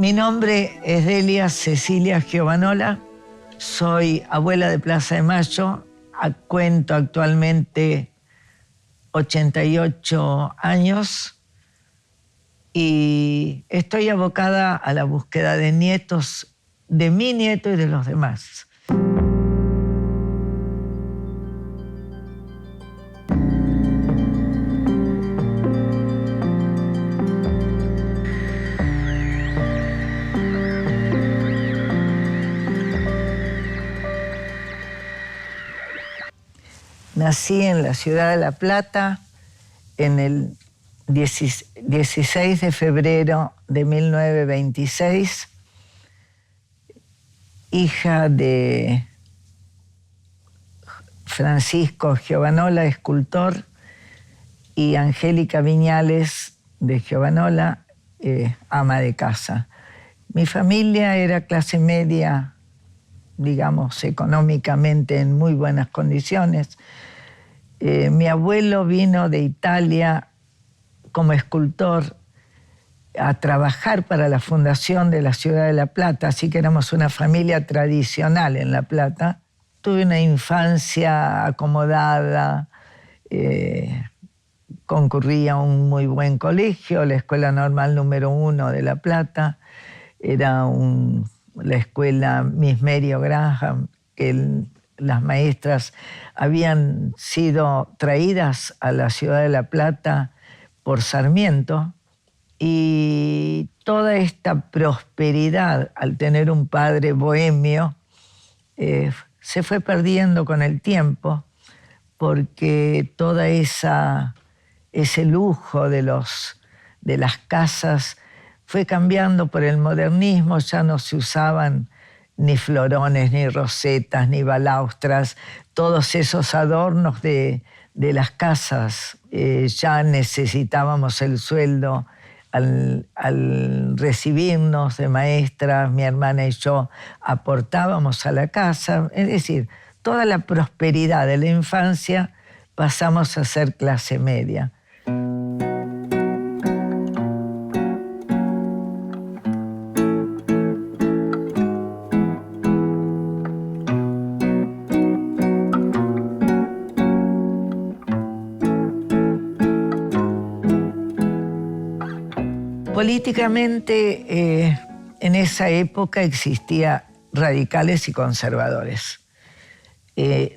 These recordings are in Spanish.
Mi nombre es Delia Cecilia Giovanola, soy abuela de Plaza de Mayo, cuento actualmente 88 años y estoy abocada a la búsqueda de nietos, de mi nieto y de los demás. Nací en la ciudad de La Plata en el 16 de febrero de 1926, hija de Francisco Giovanola, escultor, y Angélica Viñales de Giovanola, ama de casa. Mi familia era clase media, digamos, económicamente en muy buenas condiciones. Mi abuelo vino de Italia como escultor a trabajar para la fundación de la ciudad de La Plata, así que éramos una familia tradicional en La Plata. Tuve una infancia acomodada, concurrí a un muy buen colegio, la Escuela Normal número 1 de La Plata. Era la escuela Miss Mary Graham, que las maestras habían sido traídas a la ciudad de La Plata por Sarmiento, y toda esta prosperidad, al tener un padre bohemio, se fue perdiendo con el tiempo, porque toda ese lujo de las casas fue cambiando por el modernismo. Ya no se usaban ni florones, ni rosetas, ni balaustras, todos esos adornos de las casas. Ya necesitábamos el sueldo al recibirnos de maestras. Mi hermana y yo aportábamos a la casa. Es decir, toda la prosperidad de la infancia pasamos a ser clase media. Políticamente, en esa época existía radicales y conservadores.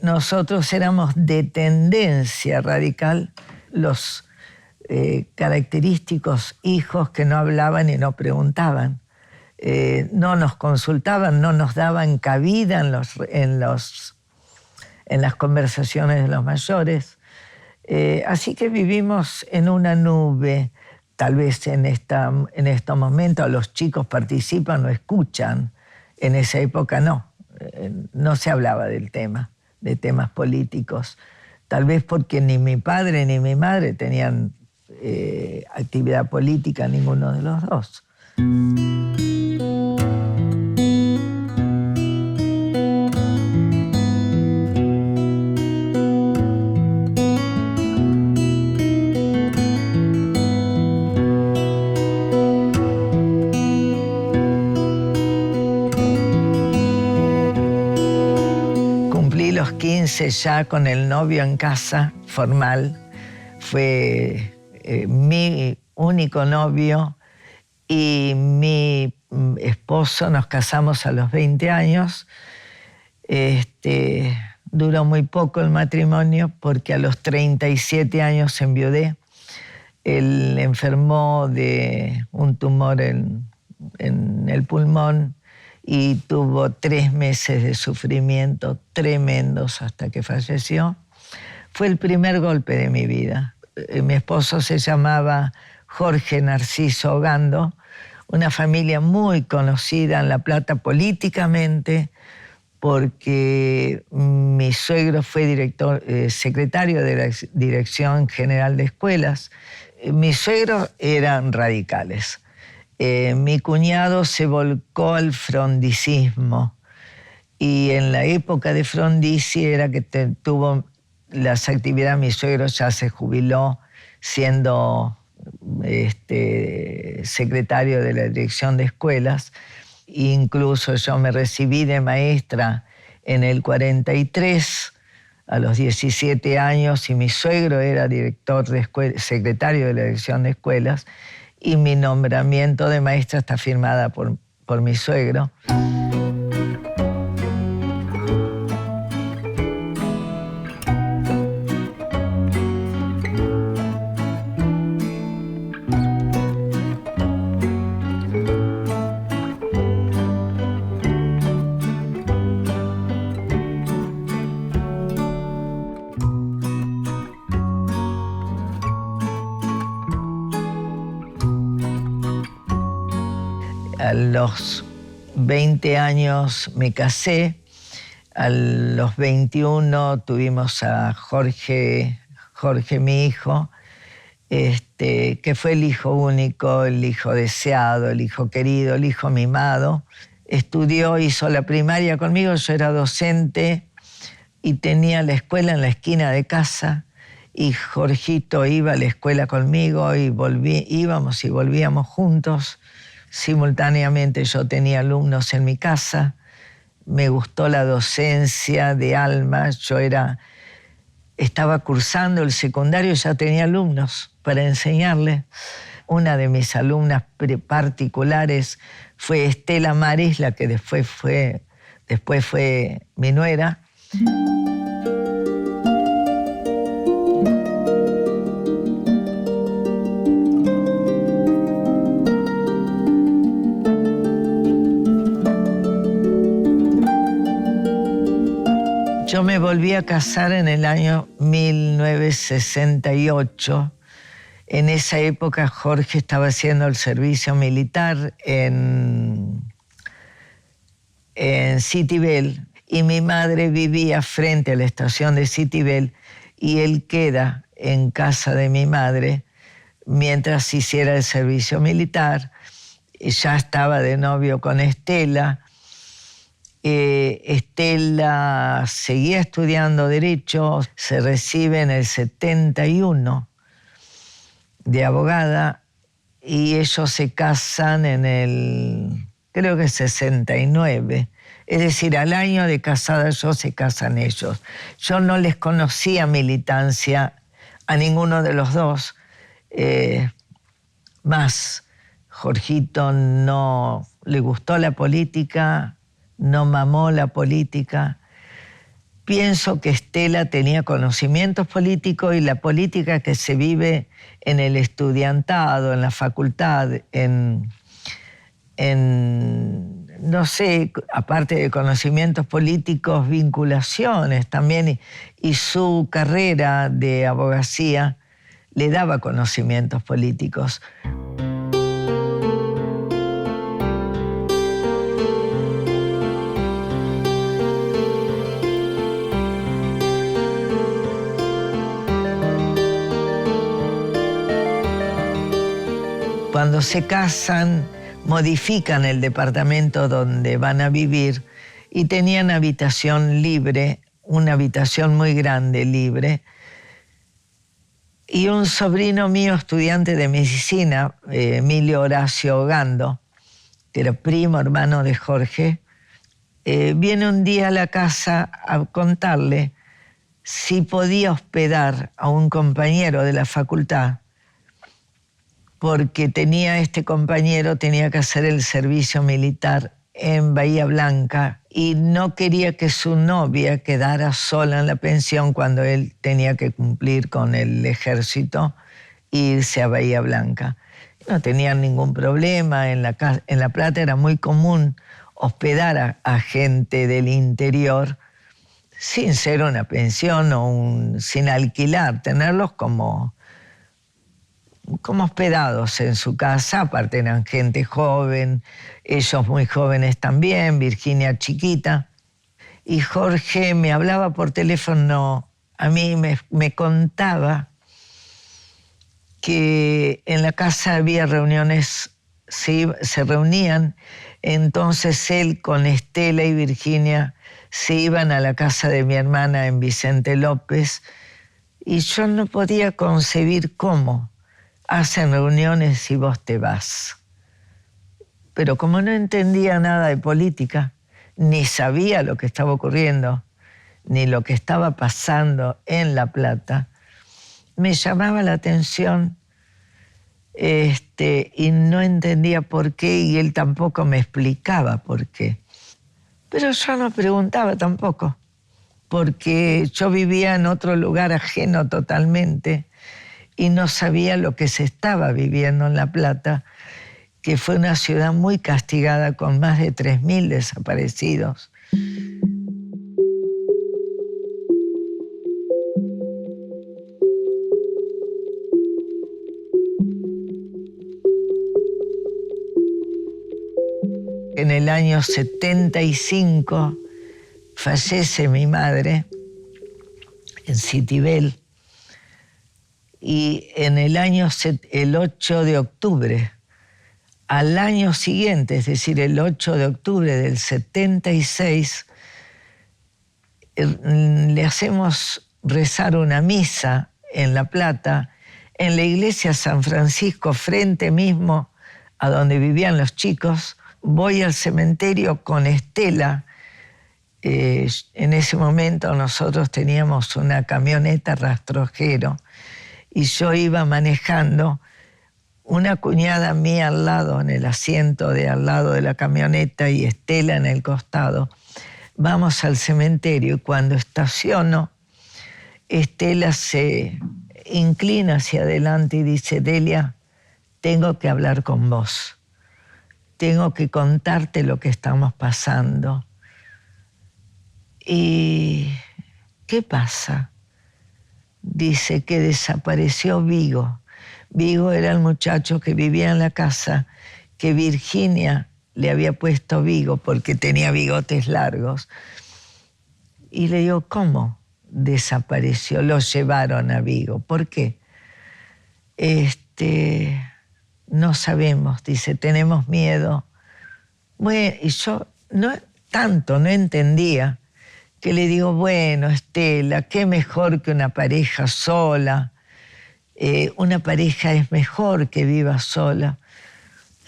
Nosotros éramos de tendencia radical, los característicos hijos que no hablaban y no preguntaban. No nos consultaban, no nos daban cabida en las conversaciones de los mayores. Así que vivimos en una nube. Tal vez en estos momentos los chicos participan o escuchan. En esa época no se hablaba del tema, de temas políticos. Tal vez porque ni mi padre ni mi madre tenían actividad política, ninguno de los dos. Los 15 ya con el novio en casa, formal. Fue mi único novio, y mi esposo. Nos casamos a los 20 años. Duró muy poco el matrimonio, porque a los 37 años enviudé. Él enfermó de un tumor en el pulmón y tuvo 3 meses de sufrimiento tremendos hasta que falleció. Fue el primer golpe de mi vida. Mi esposo se llamaba Jorge Narciso Ogando, una familia muy conocida en La Plata políticamente, porque mi suegro fue secretario de la Dirección General de Escuelas. Mis suegros eran radicales. Mi cuñado se volcó al frondicismo, y en la época de Frondizi era que tuvo las actividades. Mi suegro ya se jubiló siendo secretario de la dirección de escuelas. Incluso yo me recibí de maestra en el 43, a los 17 años, y mi suegro era secretario de la dirección de escuelas, y mi nombramiento de maestra está firmada por mi suegro. A los 20 años me casé, a los 21 tuvimos a Jorge, mi hijo, que fue el hijo único, el hijo deseado, el hijo querido, el hijo mimado. Estudió, hizo la primaria conmigo, yo era docente y tenía la escuela en la esquina de casa, y Jorgito iba a la escuela conmigo y íbamos y volvíamos juntos. Simultáneamente yo tenía alumnos en mi casa, me gustó la docencia de alma, estaba cursando el secundario y ya tenía alumnos para enseñarles. Una de mis alumnas particulares fue Estela Maris, la que después fue mi nuera. Yo me volví a casar en el año 1968. En esa época Jorge estaba haciendo el servicio militar en Citibel, y mi madre vivía frente a la estación de Citibel, y él queda en casa de mi madre mientras hiciera el servicio militar. Ya estaba de novio con Estela. Estela seguía estudiando Derecho, se recibe en el 71 de abogada, y ellos se casan en el, creo que 69. Es decir, al año de casada yo se casan ellos. Yo no les conocía militancia a ninguno de los dos. Más, Jorgito no le gustó la política, no mamó la política. Pienso que Estela tenía conocimientos políticos, y la política que se vive en el estudiantado, en la facultad, no sé, aparte de conocimientos políticos, vinculaciones también, y su carrera de abogacía le daba conocimientos políticos. Cuando se casan, modifican el departamento donde van a vivir, y tenían habitación libre, una habitación muy grande libre. Y un sobrino mío, estudiante de medicina, Emilio Horacio Ogando, que era primo hermano de Jorge, viene un día a la casa a contarle si podía hospedar a un compañero de la facultad, porque este compañero tenía que hacer el servicio militar en Bahía Blanca y no quería que su novia quedara sola en la pensión cuando él tenía que cumplir con el ejército e irse a Bahía Blanca. No tenían ningún problema. En La Plata era muy común hospedar a gente del interior sin ser una pensión o sin alquilar, tenerlos como hospedados en su casa. Aparte eran gente joven, ellos muy jóvenes también, Virginia chiquita. Y Jorge me hablaba por teléfono, a mí me contaba que en la casa había reuniones, se reunían, entonces él con Estela y Virginia se iban a la casa de mi hermana en Vicente López, y yo no podía concebir cómo hacen reuniones y vos te vas. Pero como no entendía nada de política, ni sabía lo que estaba ocurriendo, ni lo que estaba pasando en La Plata, me llamaba la atención y no entendía por qué, y él tampoco me explicaba por qué. Pero yo no preguntaba tampoco, porque yo vivía en otro lugar ajeno totalmente y no sabía lo que se estaba viviendo en La Plata, que fue una ciudad muy castigada con más de 3.000 desaparecidos. En el año 75 fallece mi madre en Citibel, y en el 8 de octubre, al año siguiente, es decir, el 8 de octubre del 76, le hacemos rezar una misa en La Plata, en la iglesia San Francisco, frente mismo a donde vivían los chicos. Voy al cementerio con Estela. En ese momento nosotros teníamos una camioneta rastrojero y yo iba manejando, una cuñada mía al lado, en el asiento de al lado de la camioneta, y Estela en el costado. Vamos al cementerio y cuando estaciono, Estela se inclina hacia adelante y dice: Delia, tengo que hablar con vos. Tengo que contarte lo que estamos pasando. ¿Y qué pasa? Dice que desapareció Vigo. Vigo era el muchacho que vivía en la casa, que Virginia le había puesto Vigo porque tenía bigotes largos. Y le digo, ¿cómo desapareció? Lo llevaron a Vigo. ¿Por qué? No sabemos, dice, tenemos miedo. Bueno, y yo no entendía, que le digo, bueno, Estela, qué mejor que una pareja sola. Una pareja es mejor que viva sola.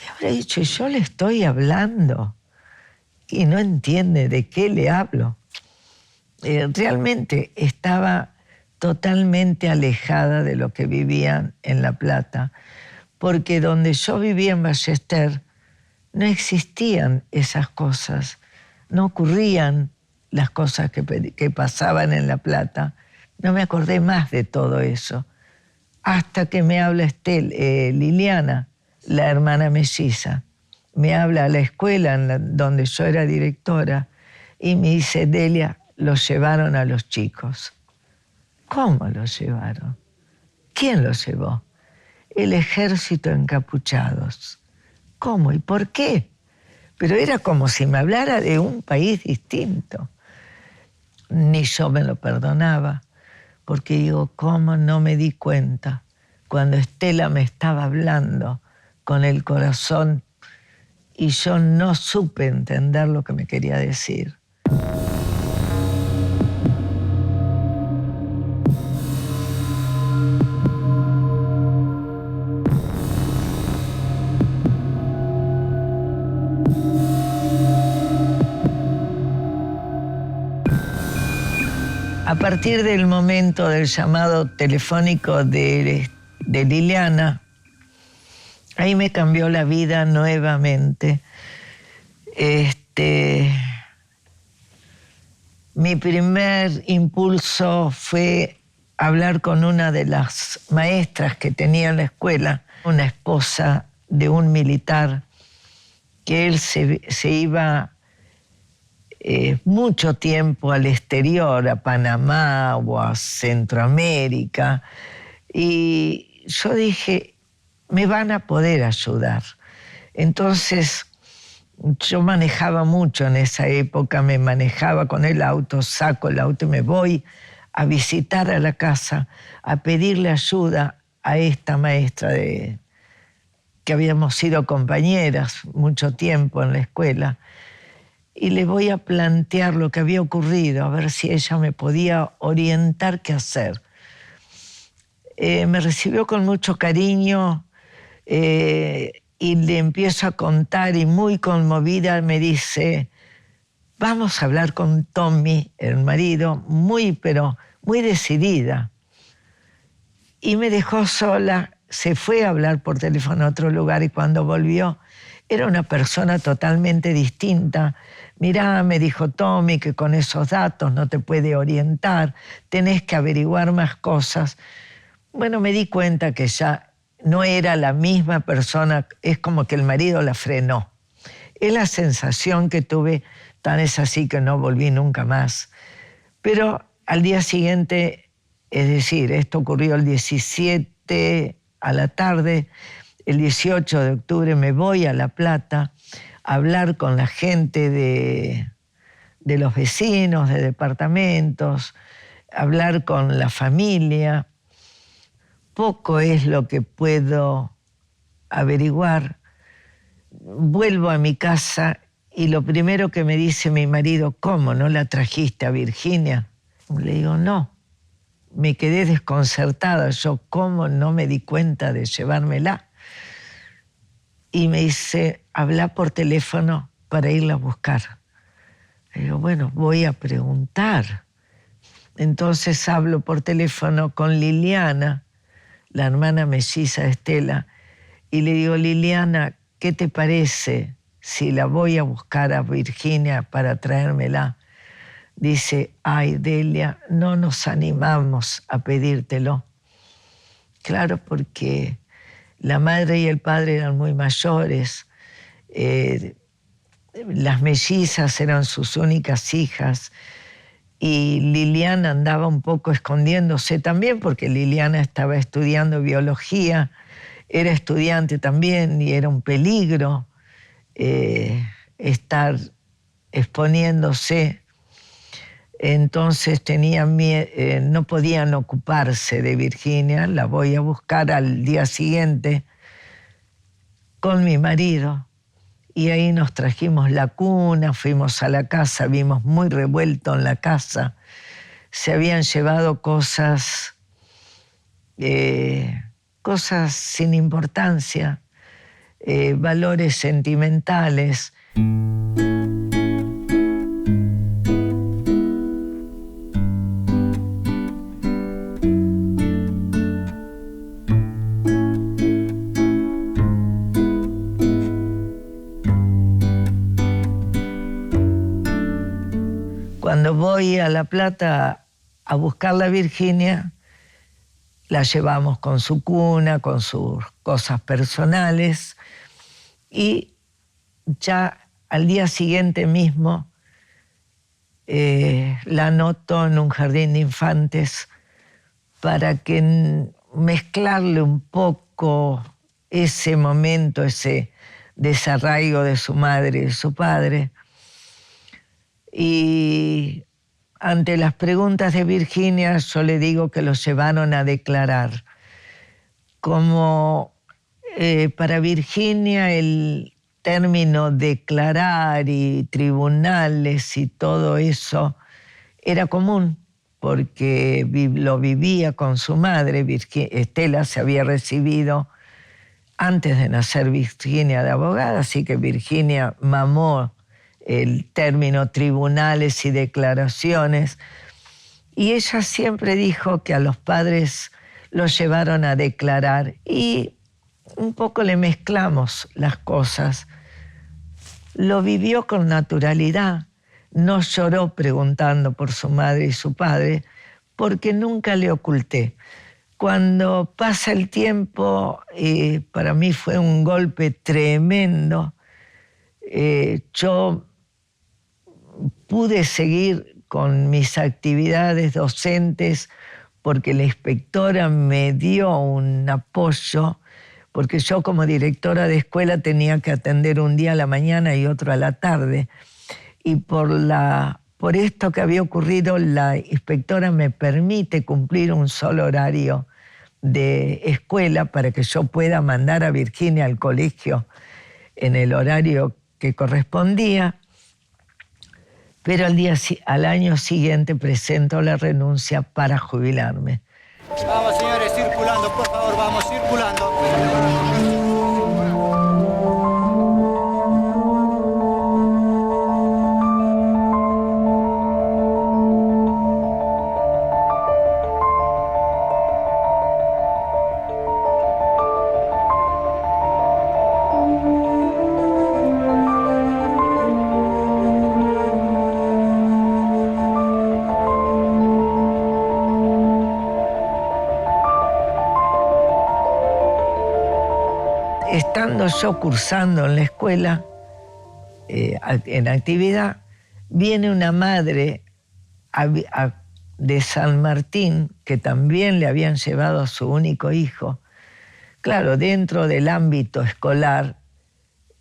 Le habré dicho, y yo le estoy hablando y no entiende de qué le hablo. Realmente estaba totalmente alejada de lo que vivían en La Plata, porque donde yo vivía en Ballester no existían esas cosas, no ocurrían las cosas que pasaban en La Plata. No me acordé más de todo eso, hasta que me habla Liliana, la hermana melliza. Me habla a la escuela donde yo era directora y me dice, Delia, los llevaron a los chicos. ¿Cómo los llevaron? ¿Quién los llevó? El ejército encapuchados. ¿Cómo y por qué? Pero era como si me hablara de un país distinto. Ni yo me lo perdonaba, porque digo, ¿cómo no me di cuenta cuando Estela me estaba hablando con el corazón y yo no supe entender lo que me quería decir? A partir del momento del llamado telefónico de Liliana, ahí me cambió la vida nuevamente. Mi primer impulso fue hablar con una de las maestras que tenía en la escuela, una esposa de un militar, que él se iba mucho tiempo al exterior, a Panamá o a Centroamérica, y yo dije, me van a poder ayudar. Entonces, yo manejaba mucho en esa época, me manejaba con el auto, saco el auto y me voy a visitar a la casa, a pedirle ayuda a esta maestra que habíamos sido compañeras mucho tiempo en la escuela, y le voy a plantear lo que había ocurrido, a ver si ella me podía orientar qué hacer. Me recibió con mucho cariño y le empiezo a contar y muy conmovida me dice, vamos a hablar con Tommy, el marido, pero muy decidida. Y me dejó sola, se fue a hablar por teléfono a otro lugar y cuando volvió era una persona totalmente distinta. Mirá, me dijo Tommy, que con esos datos no te puede orientar, tenés que averiguar más cosas. Bueno, me di cuenta que ya no era la misma persona, es como que el marido la frenó. Es la sensación que tuve, tan es así que no volví nunca más. Pero al día siguiente, es decir, esto ocurrió el 17 a la tarde, el 18 de octubre me voy a La Plata a hablar con la gente de los vecinos, de departamentos, hablar con la familia. Poco es lo que puedo averiguar. Vuelvo a mi casa y lo primero que me dice mi marido, ¿cómo no la trajiste a Virginia? Le digo, no. Me quedé desconcertada. Yo, ¿cómo no me di cuenta de llevármela? Y me dice, habla por teléfono para irla a buscar. Le digo, bueno, voy a preguntar. Entonces hablo por teléfono con Liliana, la hermana melliza de Estela, y le digo, Liliana, ¿qué te parece si la voy a buscar a Virginia para traérmela? Dice, ay, Delia, no nos animamos a pedírtelo. Claro, porque la madre y el padre eran muy mayores, las mellizas eran sus únicas hijas, y Liliana andaba un poco escondiéndose también, porque Liliana estaba estudiando biología, era estudiante también, y era un peligro estar exponiéndose. Entonces no podían ocuparse de Virginia. La voy a buscar al día siguiente con mi marido. Y ahí nos trajimos la cuna, fuimos a la casa, vimos muy revuelto en la casa. Se habían llevado cosas sin importancia, valores sentimentales. Cuando voy a La Plata a buscar la Virginia, la llevamos con su cuna, con sus cosas personales, y ya al día siguiente mismo la anoto en un jardín de infantes para que mezclarle un poco ese momento, ese desarraigo de su madre y de su padre. Y ante las preguntas de Virginia, yo le digo que los llevaron a declarar. Como para Virginia el término declarar y tribunales y todo eso era común, porque lo vivía con su madre. Estela se había recibido antes de nacer Virginia de abogada, así que Virginia mamó el término tribunales y declaraciones, y ella siempre dijo que a los padres los llevaron a declarar, y un poco le mezclamos las cosas. Lo vivió con naturalidad, no lloró preguntando por su madre y su padre, porque nunca le oculté. Cuando pasa el tiempo, para mí fue un golpe tremendo. Yo pude seguir con mis actividades docentes porque la inspectora me dio un apoyo, porque yo como directora de escuela tenía que atender un día a la mañana y otro a la tarde. Y por esto que había ocurrido, la inspectora me permite cumplir un solo horario de escuela para que yo pueda mandar a Virginia al colegio en el horario que correspondía. Pero al año siguiente presento la renuncia para jubilarme. Vamos, señores, circulando, por favor, vamos circulando. Estando yo cursando en la escuela, en actividad, viene una madre de San Martín, que también le habían llevado a su único hijo. Claro, dentro del ámbito escolar,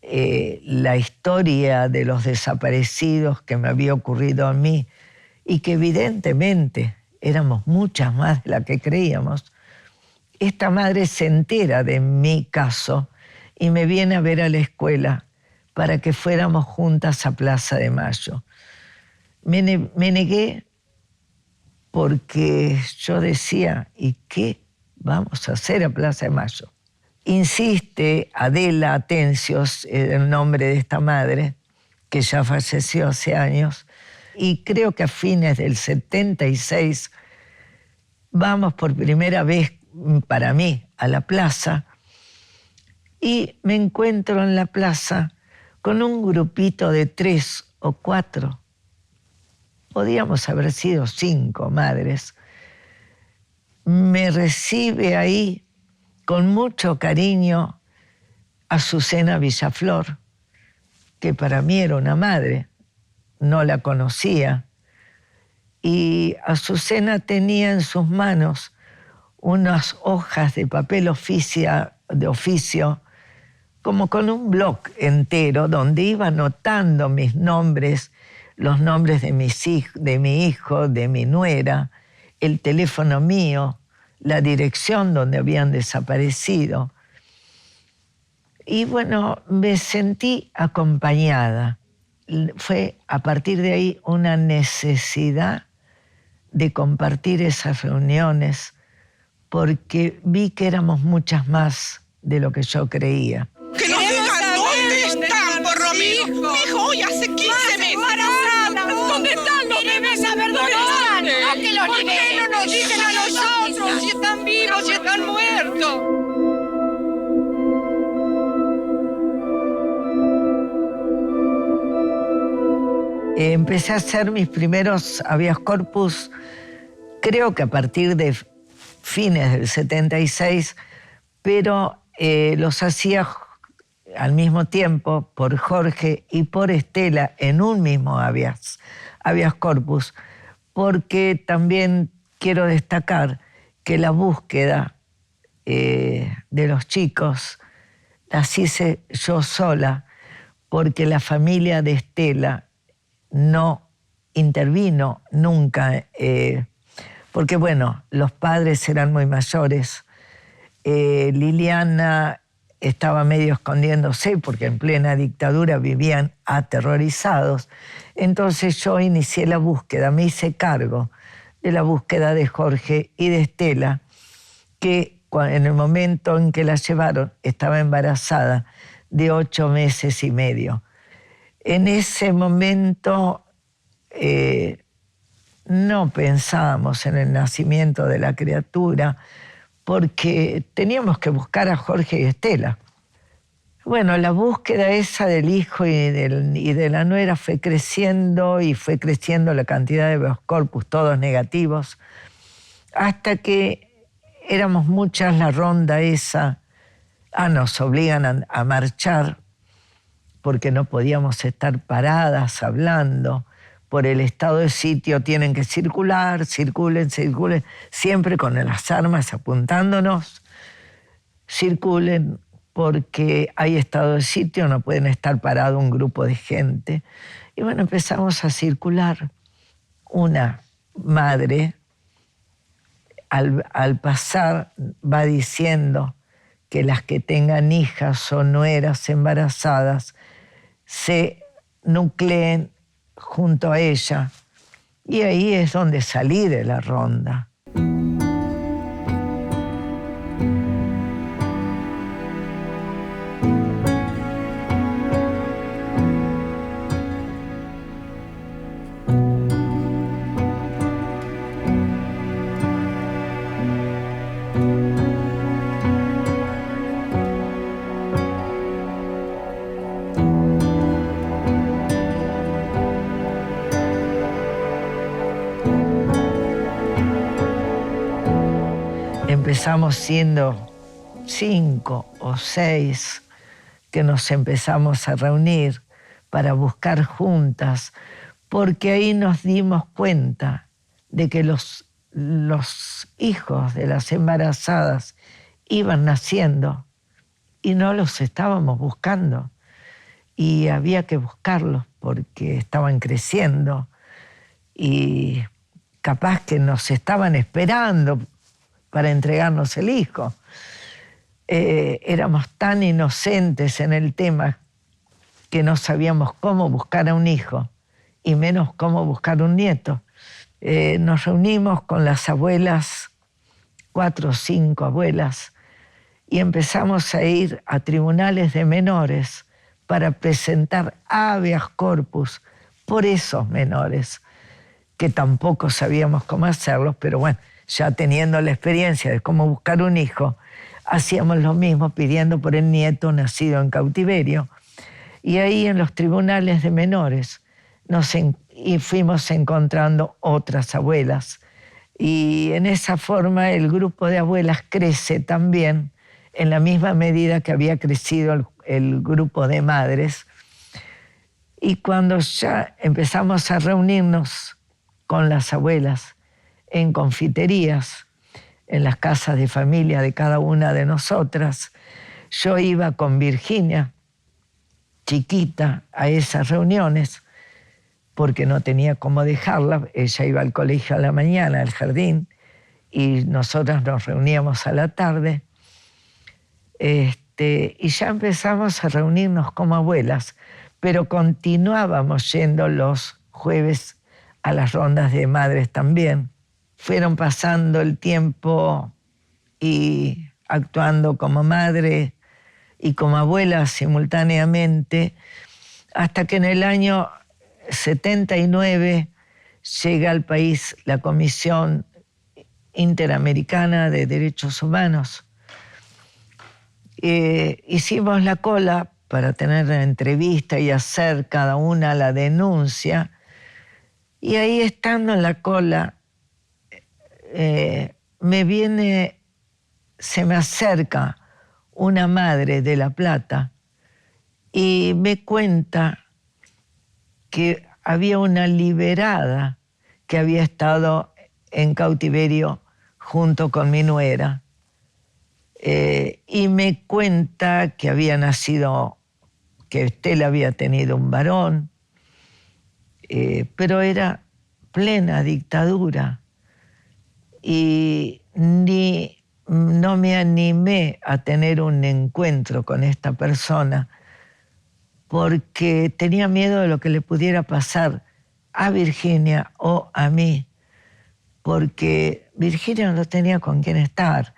la historia de los desaparecidos que me había ocurrido a mí, y que evidentemente éramos muchas más de las que creíamos, esta madre se entera de mi caso y me viene a ver a la escuela para que fuéramos juntas a Plaza de Mayo. Me negué porque yo decía, ¿y qué vamos a hacer a Plaza de Mayo? Insiste Adela Atencios, el nombre de esta madre, que ya falleció hace años, y creo que a fines del 76 vamos por primera vez, para mí, a la plaza, y me encuentro en la plaza con un grupito de 3 o 4, podíamos haber sido 5 madres. Me recibe ahí con mucho cariño Azucena Villaflor, que para mí era una madre, no la conocía, y Azucena tenía en sus manos unas hojas de papel de oficio, como con un bloc entero, donde iba anotando mis nombres, los nombres de mi hijo, de mi nuera, el teléfono mío, la dirección donde habían desaparecido. Y bueno, me sentí acompañada. Fue a partir de ahí una necesidad de compartir esas reuniones, porque vi que éramos muchas más de lo que yo creía. ¡Que nos digan dónde están, porro mío! Mi hijo hoy hace 15 meses. ¿Dónde están? No debes saber dónde están. No, que los liberen. ¿Por qué no nos dicen a nosotros si están vivos, si están muertos? Empecé a hacer mis primeros habeas corpus, creo que a partir de fines del 76, pero los hacía al mismo tiempo por Jorge y por Estela en un mismo habeas corpus, porque también quiero destacar que la búsqueda de los chicos la hice yo sola, porque la familia de Estela no intervino nunca, porque bueno, los padres eran muy mayores. Liliana estaba medio escondiéndose porque en plena dictadura vivían aterrorizados. Entonces yo inicié la búsqueda, me hice cargo de la búsqueda de Jorge y de Estela, que en el momento en que la llevaron estaba embarazada de 8 meses y medio. En ese momento no pensábamos en el nacimiento de la criatura, porque teníamos que buscar a Jorge y Estela. Bueno, la búsqueda esa del hijo y de la nuera fue creciendo, y fue creciendo la cantidad de habeas corpus, todos negativos, hasta que éramos muchas la ronda esa. Nos obligan a marchar, porque no podíamos estar paradas hablando. Por el estado de sitio tienen que circular, circulen, siempre con las armas apuntándonos. Circulen porque hay estado de sitio, no pueden estar parado un grupo de gente. Y bueno, empezamos a circular. Una madre, al pasar, va diciendo que las que tengan hijas o nueras embarazadas se nucleen junto a ella. Y ahí es donde salí de la ronda. empezamos siendo 5 o 6 que nos empezamos a reunir para buscar juntas, porque ahí nos dimos cuenta de que los hijos de las embarazadas iban naciendo y no los estábamos buscando. Y había que buscarlos porque estaban creciendo y capaz que nos estaban esperando para entregarnos el hijo. Éramos tan inocentes en el tema que no sabíamos cómo buscar a un hijo y menos cómo buscar un nieto. Nos reunimos con las abuelas, 4 o 5 abuelas, y empezamos a ir a tribunales de menores para presentar habeas corpus por esos menores, que tampoco sabíamos cómo hacerlo, pero bueno, ya teniendo la experiencia de cómo buscar un hijo, hacíamos lo mismo pidiendo por el nieto nacido en cautiverio. Y ahí en los tribunales de menores y fuimos encontrando otras abuelas. Y en esa forma el grupo de abuelas crece también en la misma medida que había crecido el grupo de madres. Y cuando ya empezamos a reunirnos con las abuelas en confiterías, en las casas de familia de cada una de nosotras, yo iba con Virginia, chiquita, a esas reuniones, porque no tenía cómo dejarla. Ella iba al colegio a la mañana, al jardín, y nosotras nos reuníamos a la tarde. Y ya empezamos a reunirnos como abuelas, pero continuábamos yendo los jueves a las rondas de madres también. Fueron pasando el tiempo y actuando como madre y como abuela simultáneamente, hasta que en el año 79 llega al país la Comisión Interamericana de Derechos Humanos. Hicimos la cola para tener la entrevista y hacer cada una la denuncia, y ahí estando en la cola se me acerca una madre de La Plata y me cuenta que había una liberada que había estado en cautiverio junto con mi nuera. Y me cuenta que había nacido, que Estela había tenido un varón, pero era plena dictadura. Y no me animé a tener un encuentro con esta persona porque tenía miedo de lo que le pudiera pasar a Virginia o a mí, porque Virginia no tenía con quién estar.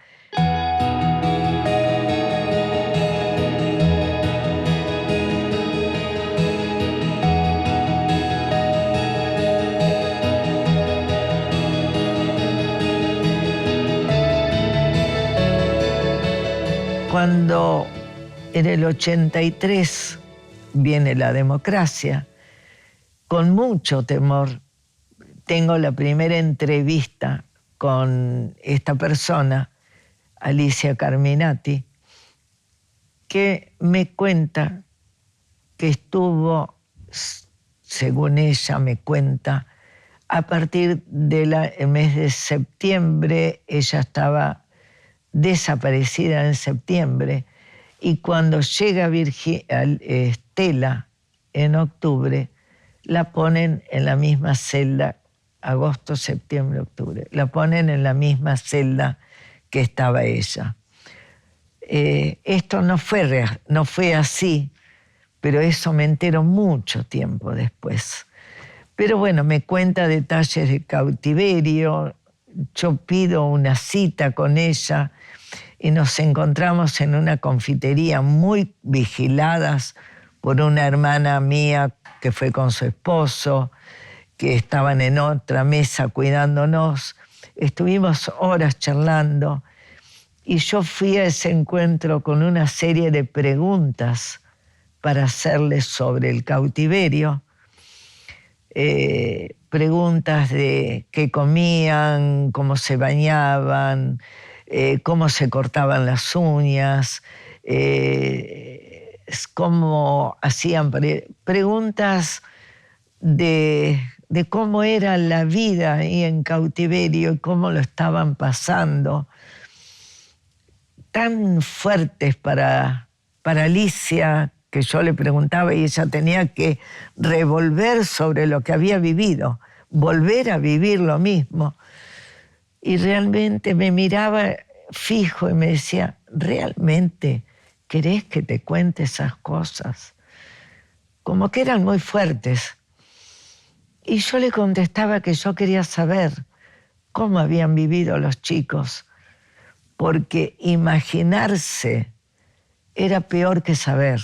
Cuando en el 83 viene la democracia, con mucho temor tengo la primera entrevista con esta persona, Alicia Carminati, que me cuenta que estuvo, según ella me cuenta, a partir del mes de septiembre. Ella estaba desaparecida en septiembre, y cuando llega Estela en octubre, la ponen en la misma celda, agosto, septiembre, octubre, la ponen en la misma celda que estaba ella. Esto no fue así, pero eso me entero mucho tiempo después. Pero bueno, me cuenta detalles de cautiverio. Yo pido una cita con ella y nos encontramos en una confitería muy vigiladas por una hermana mía que fue con su esposo, que estaban en otra mesa cuidándonos. Estuvimos horas charlando y yo fui a ese encuentro con una serie de preguntas para hacerles sobre el cautiverio. Preguntas de qué comían, cómo se bañaban, cómo se cortaban las uñas, cómo hacían preguntas de cómo era la vida ahí en cautiverio y cómo lo estaban pasando, tan fuertes para Alicia, que yo le preguntaba y ella tenía que revolver sobre lo que había vivido, volver a vivir lo mismo. Y realmente me miraba fijo y me decía, ¿realmente querés que te cuente esas cosas? Como que eran muy fuertes. Y yo le contestaba que yo quería saber cómo habían vivido los chicos, porque imaginarse era peor que saber,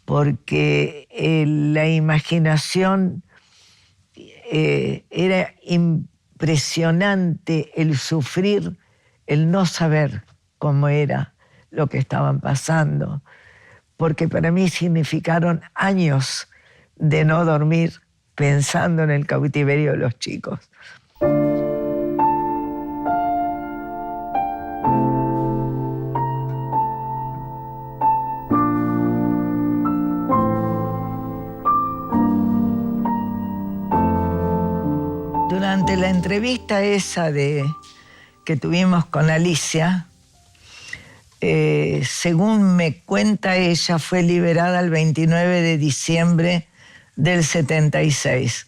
porque la imaginación era impresionante, el sufrir, el no saber cómo era lo que estaban pasando, porque para mí significaron años de no dormir pensando en el cautiverio de los chicos. Durante la entrevista esa que tuvimos con Alicia, según me cuenta ella, fue liberada el 29 de diciembre del 76.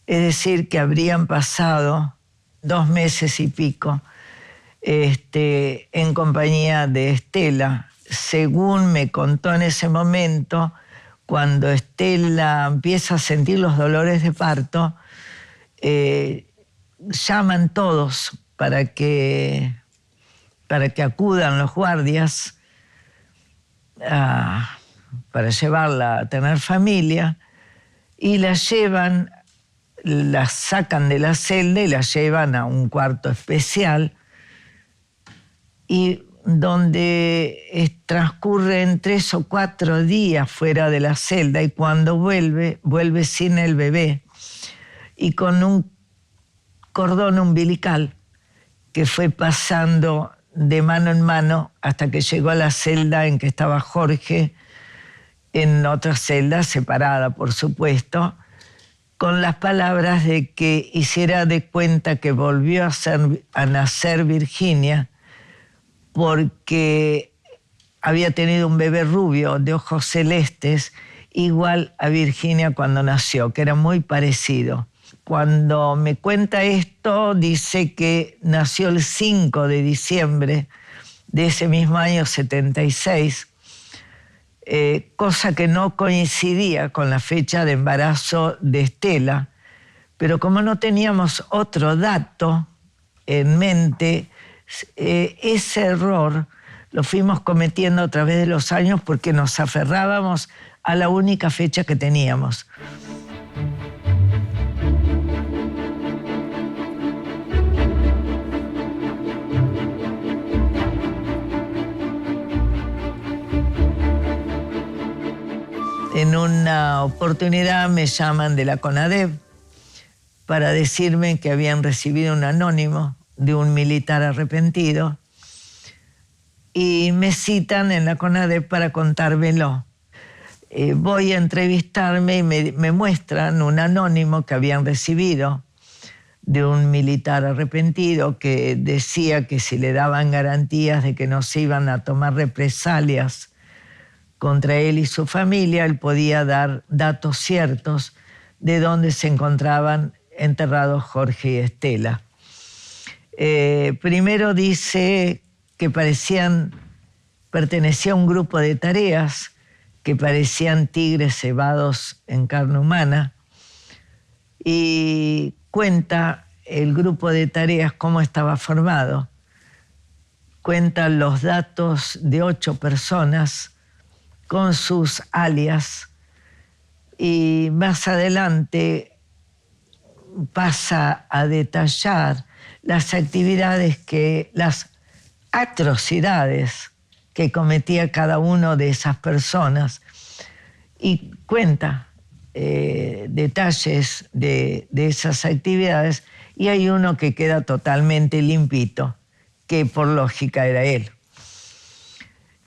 Es decir, que habrían pasado 2 meses y pico en compañía de Estela. Según me contó en ese momento, cuando Estela empieza a sentir los dolores de parto, llaman todos para que acudan los guardias para llevarla a tener familia, y la llevan, la sacan de la celda y la llevan a un cuarto especial, y donde transcurren 3 o 4 días fuera de la celda, y cuando vuelve sin el bebé y con un cordón umbilical que fue pasando de mano en mano hasta que llegó a la celda en que estaba Jorge, en otra celda separada, por supuesto, con las palabras de que hiciera de cuenta que volvió a nacer Virginia, porque había tenido un bebé rubio de ojos celestes, igual a Virginia cuando nació, que era muy parecido. Cuando me cuenta esto, dice que nació el 5 de diciembre de ese mismo año 76, cosa que no coincidía con la fecha de embarazo de Estela, pero como no teníamos otro dato en mente, ese error lo fuimos cometiendo a través de los años porque nos aferrábamos a la única fecha que teníamos. En una oportunidad me llaman de la CONADEP para decirme que habían recibido un anónimo de un militar arrepentido y me citan en la CONADEP para contármelo. Voy a entrevistarme y me muestran un anónimo que habían recibido de un militar arrepentido que decía que si le daban garantías de que no se iban a tomar represalias contra él y su familia, él podía dar datos ciertos de dónde se encontraban enterrados Jorge y Estela. Primero dice que pertenecía a un grupo de tareas que parecían tigres cebados en carne humana, y cuenta el grupo de tareas cómo estaba formado. Cuenta los datos de 8 personas con sus alias, y más adelante pasa a detallar las atrocidades que cometía cada uno de esas personas, y cuenta detalles de esas actividades, y hay uno que queda totalmente limpito, que por lógica era él.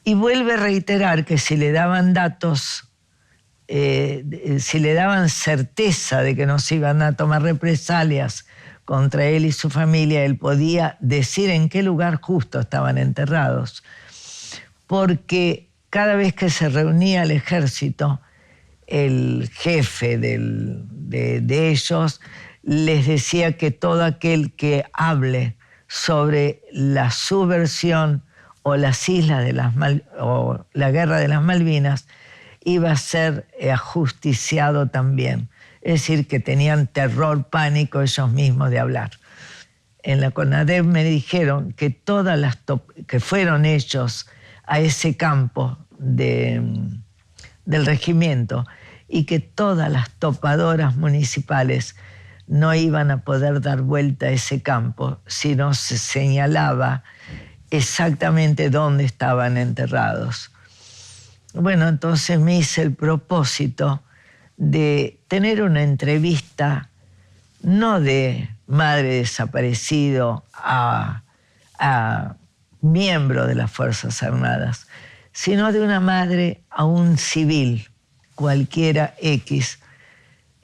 Y vuelve a reiterar que si le daban datos, si le daban certeza de que no se iban a tomar represalias contra él y su familia, él podía decir en qué lugar justo estaban enterrados. Porque cada vez que se reunía el ejército, el jefe de ellos les decía que todo aquel que hable sobre la subversión o las islas o la guerra de las Malvinas iba a ser ajusticiado también. Es decir, que tenían terror, pánico ellos mismos de hablar. En la CONADEP me dijeron que que fueron ellos a ese campo del regimiento y que todas las topadoras municipales no iban a poder dar vuelta a ese campo si no se señalaba exactamente dónde estaban enterrados. Bueno, entonces me hice el propósito de tener una entrevista, no de madre desaparecido a miembro de las Fuerzas Armadas, sino de una madre a un civil, cualquiera X,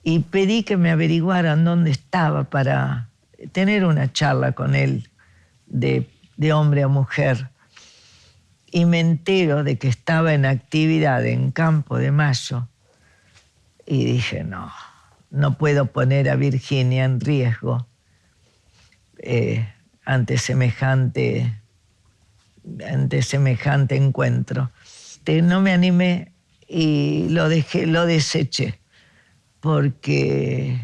y pedí que me averiguaran dónde estaba para tener una charla con él de hombre a mujer. Y me entero de que estaba en actividad en Campo de Mayo y dije, no puedo poner a Virginia en riesgo ante semejante encuentro. No me animé y lo deseché porque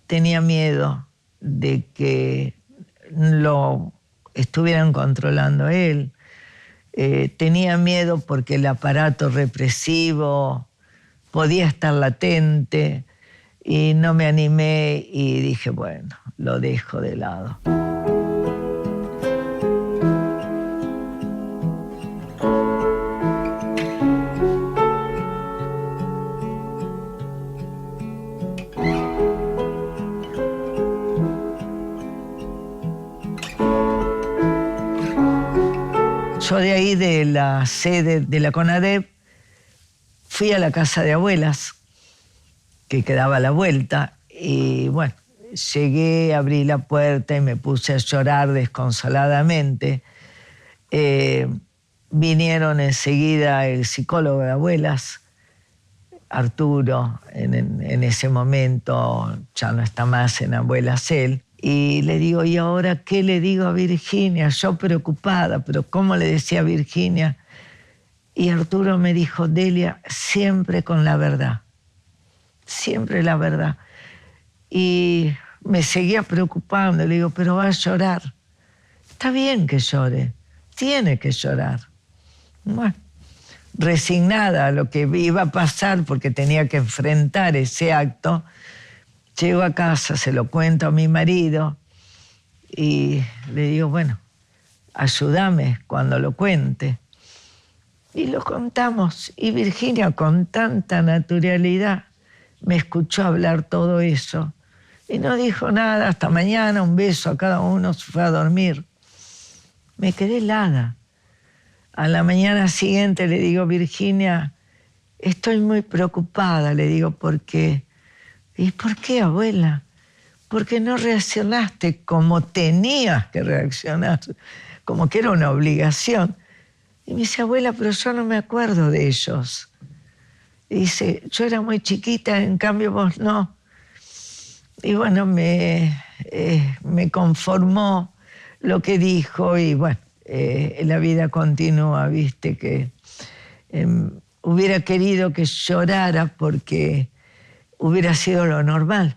tenía miedo de que lo estuvieran controlando a él. Tenía miedo porque el aparato represivo podía estar latente y no me animé y dije, bueno, lo dejo de lado. Yo de ahí, de la sede de la CONADEP, fui a la casa de abuelas, que quedaba a la vuelta, y bueno, llegué, abrí la puerta y me puse a llorar desconsoladamente. Vinieron enseguida el psicólogo de abuelas, Arturo, en ese momento ya no está más en Abuelas él. Y le digo, ¿y ahora qué le digo a Virginia? Yo preocupada, pero ¿cómo le decía a Virginia? Y Arturo me dijo, Delia, siempre con la verdad, siempre la verdad. Y me seguía preocupando, le digo, pero va a llorar. Está bien que llore, tiene que llorar. Bueno, resignada a lo que iba a pasar porque tenía que enfrentar ese acto, llego a casa, se lo cuento a mi marido y le digo, bueno, ayúdame cuando lo cuente. Y lo contamos. Y Virginia, con tanta naturalidad, me escuchó hablar todo eso. Y no dijo nada, hasta mañana, un beso a cada uno, se fue a dormir. Me quedé helada. A la mañana siguiente le digo, Virginia, estoy muy preocupada, le digo, porque... ¿Y por qué, abuela? Porque no reaccionaste como tenías que reaccionar, como que era una obligación. Y me dice, abuela, pero yo no me acuerdo de ellos. Y dice, yo era muy chiquita, en cambio vos no. Y bueno, me conformó lo que dijo y bueno, la vida continúa, viste, que hubiera querido que llorara porque hubiera sido lo normal.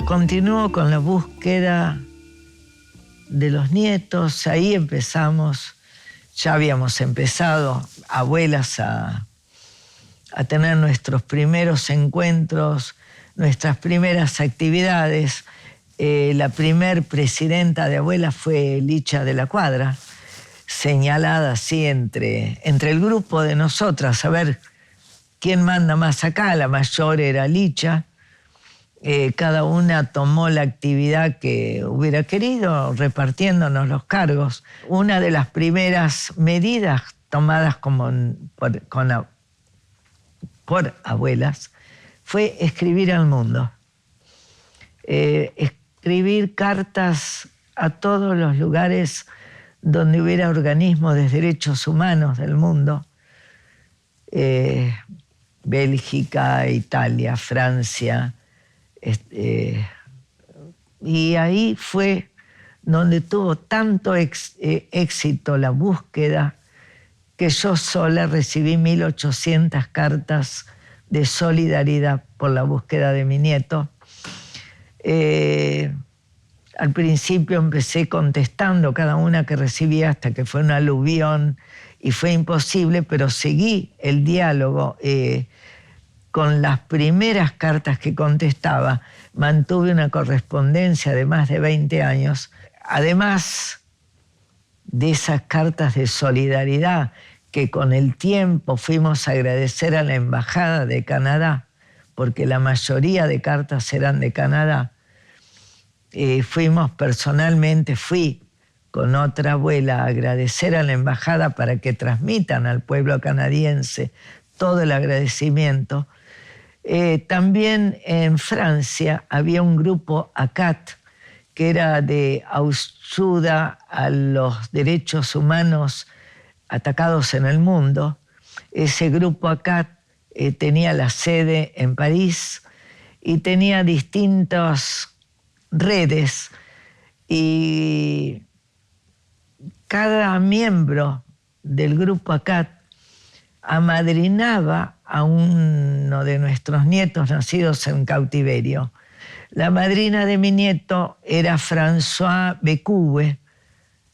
Continúo con la búsqueda de los nietos. Ahí empezamos, ya habíamos empezado, abuelas, a tener nuestros primeros encuentros, nuestras primeras actividades. La primer presidenta de Abuelas fue Licha de la Cuadra, señalada así entre el grupo de nosotras, a ver quién manda más acá. La mayor era Licha. Cada una tomó la actividad que hubiera querido, repartiéndonos los cargos. Una de las primeras medidas tomadas por Abuelas fue escribir al mundo. Escribir cartas a todos los lugares donde hubiera organismos de derechos humanos del mundo. Bélgica, Italia, Francia. Y ahí fue donde tuvo tanto éxito la búsqueda que yo sola recibí 1.800 cartas de solidaridad por la búsqueda de mi nieto. Al principio empecé contestando cada una que recibía hasta que fue un aluvión y fue imposible, pero seguí el diálogo. Con las primeras cartas que contestaba, mantuve una correspondencia de más de 20 años. Además de esas cartas de solidaridad que con el tiempo fuimos a agradecer a la Embajada de Canadá, porque la mayoría de cartas eran de Canadá, fui con otra abuela a agradecer a la Embajada para que transmitan al pueblo canadiense todo el agradecimiento. También en Francia había un grupo ACAT, que era de ayuda a los derechos humanos atacados en el mundo. Ese grupo ACAT tenía la sede en París y tenía distintas redes, y cada miembro del grupo ACAT amadrinaba a uno de nuestros nietos nacidos en cautiverio. La madrina de mi nieto era François Bécoué,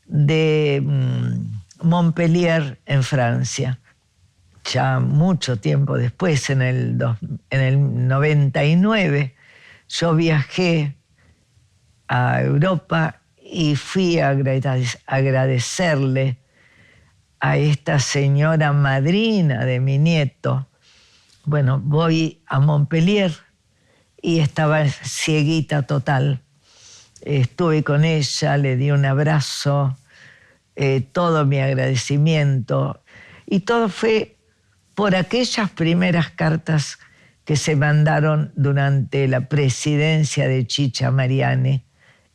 de Montpellier, en Francia. Ya mucho tiempo después, en el 99, yo viajé a Europa y fui a agradecerle a esta señora madrina de mi nieto. Bueno, voy a Montpellier y estaba cieguita total. Estuve con ella, le di un abrazo, todo mi agradecimiento, y todo fue por aquellas primeras cartas que se mandaron durante la presidencia de Chicha Mariani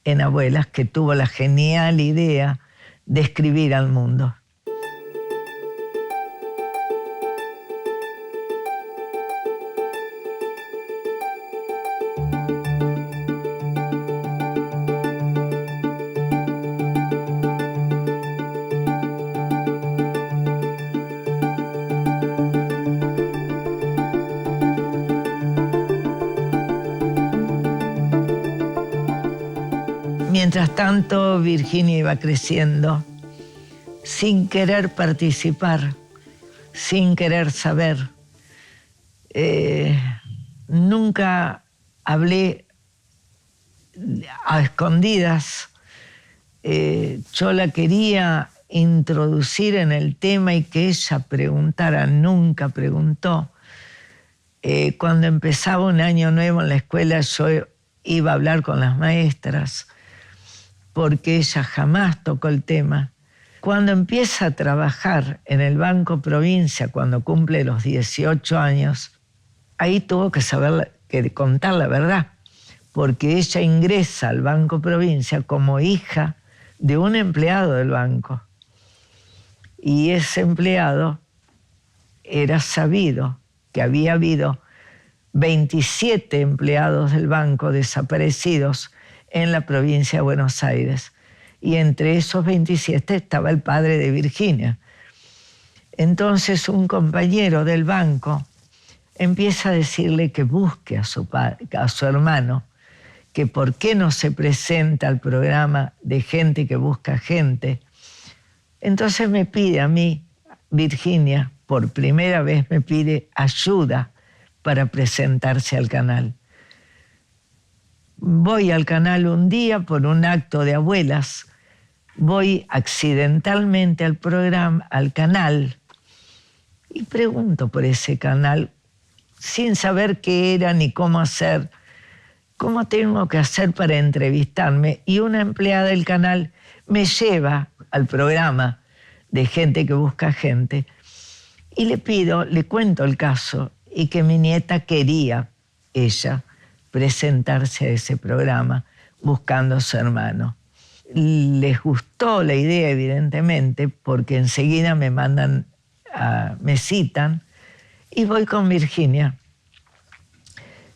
en Abuelas, que tuvo la genial idea de escribir al mundo. Mientras tanto, Virginia iba creciendo sin querer participar, sin querer saber. Nunca hablé a escondidas. Yo la quería introducir en el tema y que ella preguntara. Nunca preguntó. Cuando empezaba un año nuevo en la escuela, yo iba a hablar con las maestras, porque ella jamás tocó el tema. Cuando empieza a trabajar en el Banco Provincia, cuando cumple los 18 años, ahí tuvo que contar la verdad, porque ella ingresa al Banco Provincia como hija de un empleado del banco. Y ese empleado era sabido que había habido 27 empleados del banco desaparecidos en la provincia de Buenos Aires. Y entre esos 27 estaba el padre de Virginia. Entonces un compañero del banco empieza a decirle que busque a su hermano, que por qué no se presenta al programa de Gente que Busca Gente. Entonces me pide a mí, Virginia, por primera vez me pide ayuda para presentarse al canal. Voy al canal un día por un acto de abuelas. Voy accidentalmente al programa, al canal, y pregunto por ese canal, sin saber qué era ni cómo hacer, cómo tengo que hacer para entrevistarme. Y una empleada del canal me lleva al programa de Gente que Busca Gente y le cuento el caso y que mi nieta quería, ella, presentarse a ese programa buscando a su hermano. Les gustó la idea, evidentemente, porque enseguida me citan y voy con Virginia.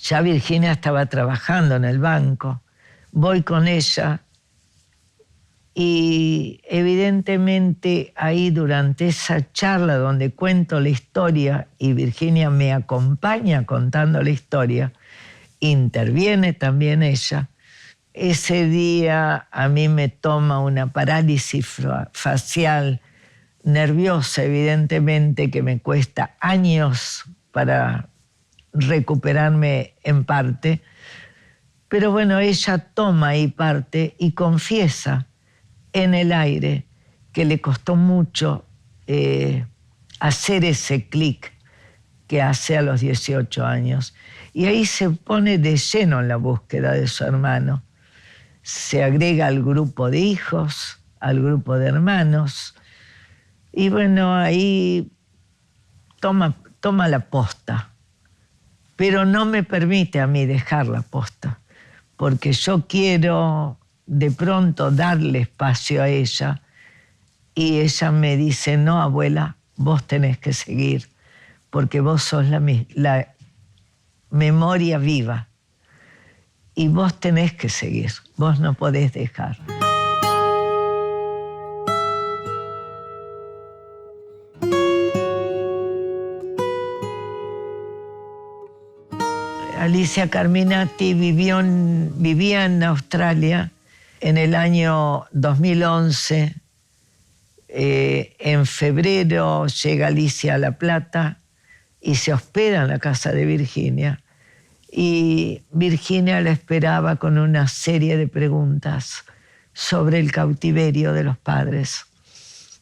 Ya Virginia estaba trabajando en el banco. Voy con ella y evidentemente ahí durante esa charla donde cuento la historia y Virginia me acompaña contando la historia, interviene también ella. Ese día a mí me toma una parálisis facial nerviosa, evidentemente, que me cuesta años para recuperarme en parte. Pero bueno, ella toma ahí parte y confiesa en el aire que le costó mucho hacer ese clic que hace a los 18 años. Y ahí se pone de lleno en la búsqueda de su hermano. Se agrega al grupo de hijos, al grupo de hermanos, y bueno, ahí toma la posta, pero no me permite a mí dejar la posta, porque yo quiero de pronto darle espacio a ella, y ella me dice, no, abuela, vos tenés que seguir, porque vos sos la memoria viva, y vos tenés que seguir, vos no podés dejar. Alicia Carminati vivía en Australia en el año 2011. En febrero llega Alicia a La Plata y se hospeda en la casa de Virginia. Y Virginia la esperaba con una serie de preguntas sobre el cautiverio de los padres.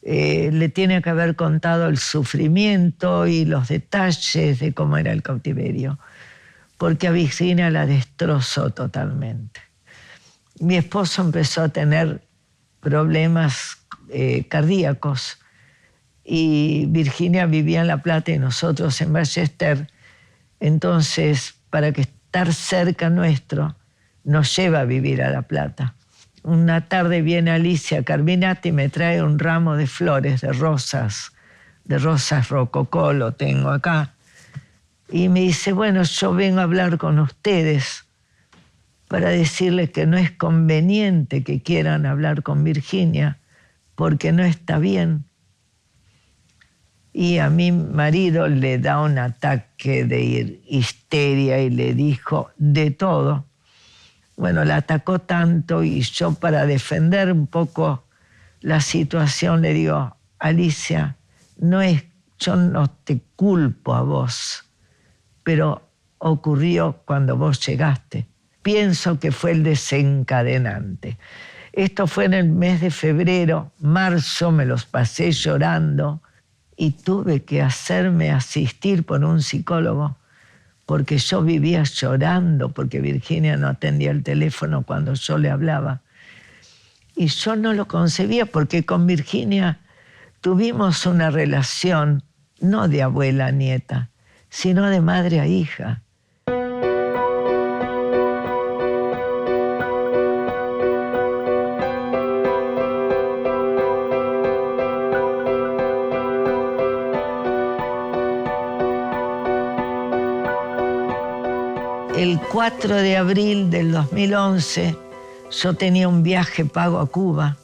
Le tiene que haber contado el sufrimiento y los detalles de cómo era el cautiverio, porque a Virginia la destrozó totalmente. Mi esposo empezó a tener problemas cardíacos y Virginia vivía en La Plata y nosotros en Ballester. Entonces, para que estar cerca nuestro, nos lleva a vivir a La Plata. Una tarde viene Alicia Carminati y me trae un ramo de flores, de rosas rococó, lo tengo acá. Y me dice, bueno, yo vengo a hablar con ustedes para decirles que no es conveniente que quieran hablar con Virginia porque no está bien. Y a mi marido le da un ataque de histeria y le dijo de todo. Bueno, la atacó tanto y yo para defender un poco la situación le digo, Alicia, yo no te culpo a vos, pero ocurrió cuando vos llegaste. Pienso que fue el desencadenante. Esto fue en el mes de febrero, marzo me los pasé llorando y tuve que hacerme asistir por un psicólogo porque yo vivía llorando porque Virginia no atendía el teléfono cuando yo le hablaba. Y yo no lo concebía porque con Virginia tuvimos una relación no de abuela a nieta, sino de madre a hija. El 4 de abril del 2011 yo tenía un viaje pago a Cuba.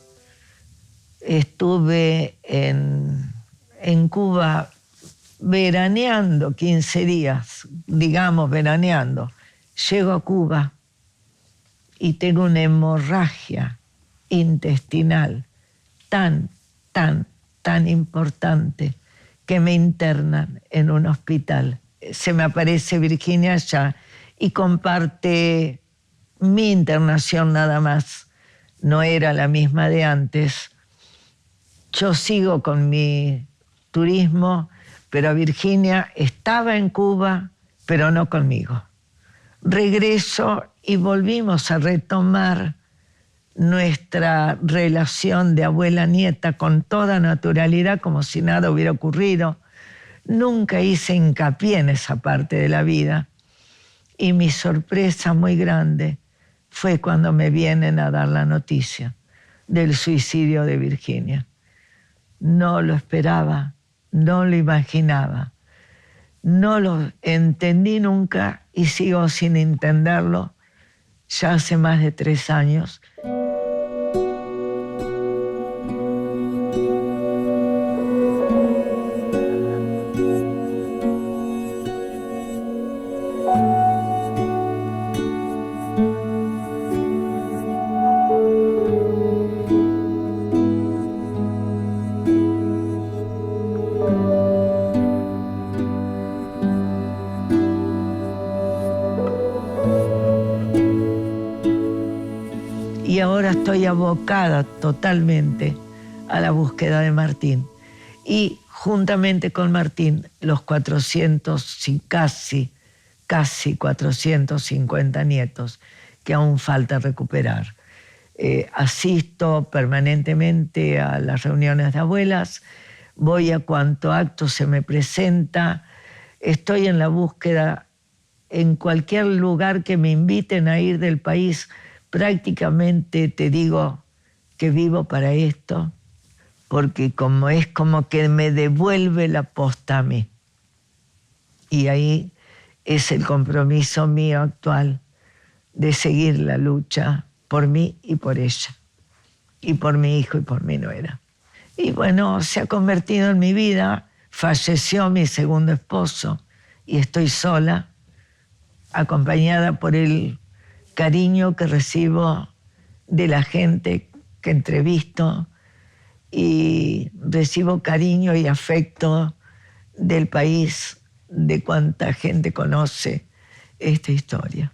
Estuve en Cuba veraneando 15 días, digamos veraneando. Llego a Cuba y tengo una hemorragia intestinal tan importante que me internan en un hospital. Se me aparece Virginia allá y comparte mi internación nada más no era la misma de antes. Yo sigo con mi turismo, pero Virginia estaba en Cuba, pero no conmigo. Regreso y volvimos a retomar nuestra relación de abuela-nieta con toda naturalidad, como si nada hubiera ocurrido. Nunca hice hincapié en esa parte de la vida. Y mi sorpresa muy grande fue cuando me vienen a dar la noticia del suicidio de Virginia. No lo esperaba, no lo imaginaba, no lo entendí nunca y sigo sin entenderlo ya hace más de 3 años. Y ahora estoy abocada totalmente a la búsqueda de Martín. Y juntamente con Martín, los 400 y casi 450 nietos que aún falta recuperar. Asisto permanentemente a las reuniones de abuelas, voy a cuanto acto se me presenta, estoy en la búsqueda en cualquier lugar que me inviten a ir del país. Prácticamente te digo que vivo para esto, porque es como que me devuelve la posta a mí. Y ahí es el compromiso mío actual de seguir la lucha por mí y por ella, y por mi hijo y por mi nuera. Y bueno, se ha convertido en mi vida, falleció mi segundo esposo y estoy sola, acompañada por el cariño que recibo de la gente que entrevisto y recibo cariño y afecto del país, de cuánta gente conoce esta historia.